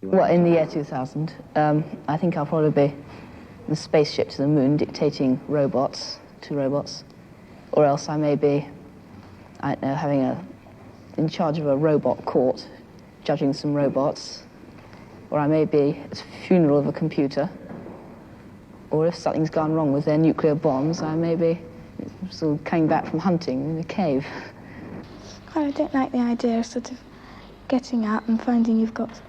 Well, in the year 2000, I think I'll probably be in the spaceship to the moon dictating robots to robots. Or else I may be, I don't know, in charge of a robot court, judging some robots. Or I may be at the funeral of a computer. Or if something's gone wrong with their nuclear bombs, I may be sort of coming back from hunting in a cave. I don't like the idea of sort of getting up and finding you've got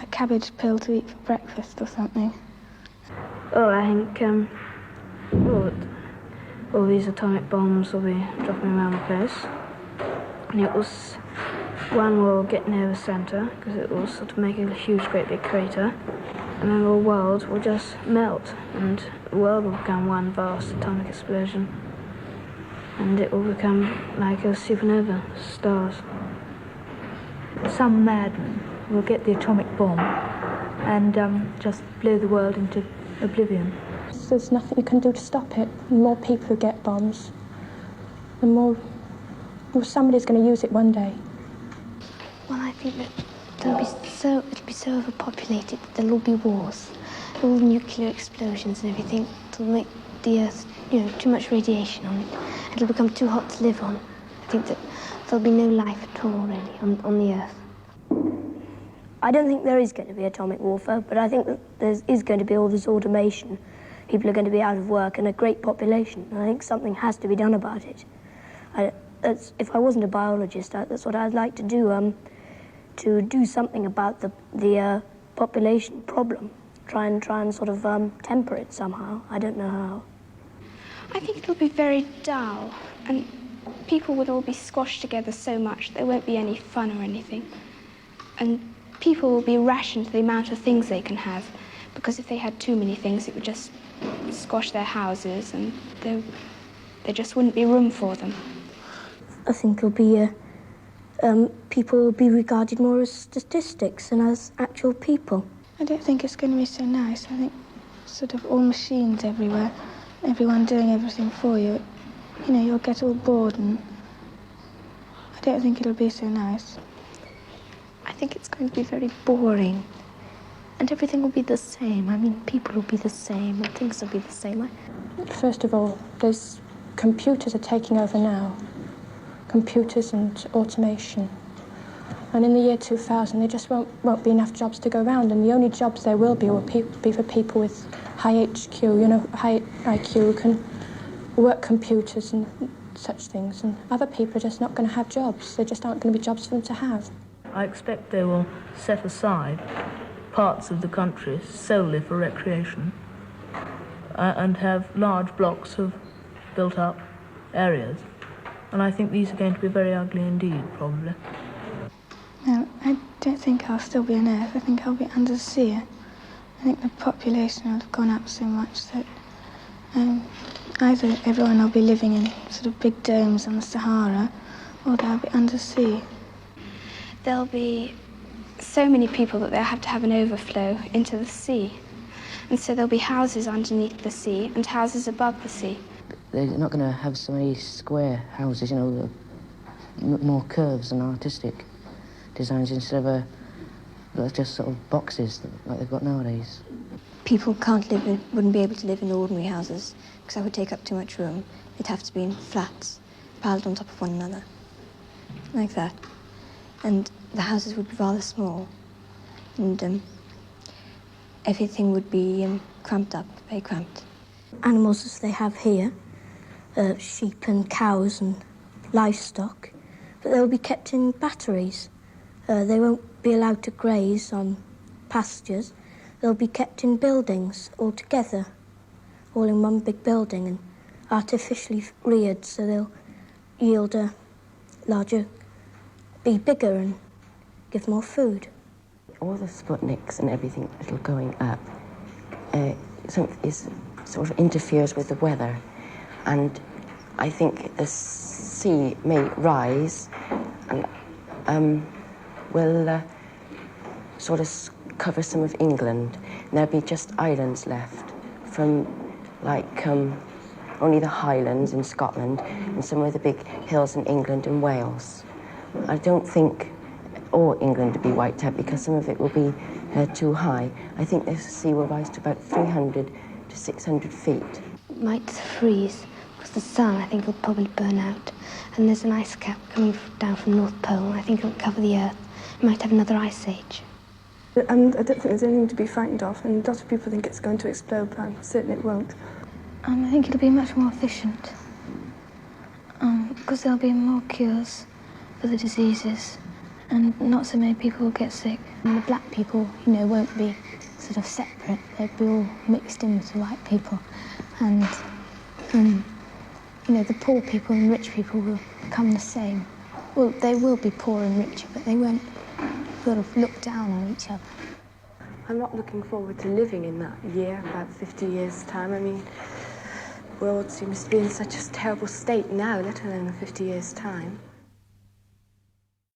a cabbage pill to eat for breakfast or something. Oh, I think all these atomic bombs will be dropping around the place. And one will get near the centre, because it will sort of make a huge, great big crater. And then the world will just melt, and the world will become one vast atomic explosion. And it will become like a supernova, stars. Some madman will get the atomic bomb and just blow the world into oblivion. There's nothing you can do to stop it. The more people who get bombs, the more somebody's going to use it one day. Well, I think that it'll be so overpopulated that there'll all be wars, all nuclear explosions and everything. It'll make the Earth, too much radiation on it. It'll become too hot to live on. I think that there'll be no life at all, really, on the Earth. I don't think there is going to be atomic warfare, but I think that there is going to be all this automation. People are going to be out of work and a great population. And I think something has to be done about it. If I wasn't a biologist, that's what I'd like to do something about the population problem. Try and sort of temper it somehow. I don't know how. I think it'll be very dull, and people will all be squashed together so much there won't be any fun or anything. And people will be rationed the amount of things they can have, because if they had too many things, it would just squash their houses, and there just wouldn't be room for them. I think it'll be people will be regarded more as statistics than as actual people. I don't think it's going to be so nice. I think sort of all machines everywhere, everyone doing everything for you. You'll get all bored, and I don't think it'll be so nice. I think it's going to be very boring, and everything will be the same. I mean, people will be the same, and things will be the same. First of all, computers are taking over now. Computers and automation. And in the year 2000, there just won't be enough jobs to go around, and the only jobs there will be for people with high HQ, high IQ, who can work computers and such things. And other people are just not going to have jobs. There just aren't going to be jobs for them to have. I expect they will set aside parts of the country solely for recreation and have large blocks of built-up areas. And I think these are going to be very ugly indeed, probably. No, I don't think I'll still be on Earth. I think I'll be under the sea. I think the population will have gone up so much that either everyone will be living in sort of big domes on the Sahara, or they'll be under the sea. There'll be so many people that they'll have to have an overflow into the sea. And so there'll be houses underneath the sea and houses above the sea. They're not going to have so many square houses, more curves and artistic designs instead of just sort of boxes like they've got nowadays. People wouldn't be able to live in ordinary houses because that would take up too much room. They'd have to be in flats, piled on top of one another, like that. And the houses would be rather small, and everything would be cramped up, very cramped. Animals as they have here, sheep and cows and livestock, but they'll be kept in batteries. They won't be allowed to graze on pastures. They'll be kept in buildings all together, all in one big building and artificially reared, so they'll yield a larger, be bigger and give more food. All the Sputniks and everything that are going up sort of interferes with the weather, and I think the sea may rise and will sort of cover some of England, and there'll be just islands left from only the Highlands in Scotland and some of the big hills in England and Wales. I don't think or England to be wiped out because some of it will be too high. I think the sea will rise to about 300 to 600 feet. It might freeze because the sun, I think, will probably burn out. And there's an ice cap coming down from North Pole. I think it'll cover the Earth. It might have another ice age. And I don't think there's anything to be frightened of, and a lot of people think it's going to explode, but I'm certain it won't. I think it'll be much more efficient because there'll be more cures for the diseases and not so many people will get sick. And the black people, you know, won't be sort of separate. They'll be all mixed in with the white people. And, you know, the poor people and rich people will become the same. Well, they will be poor and richer, but they won't sort of look down on each other. I'm not looking forward to living in that year, about 50 years' time. I mean, the world seems to be in such a terrible state now, let alone 50 years' time.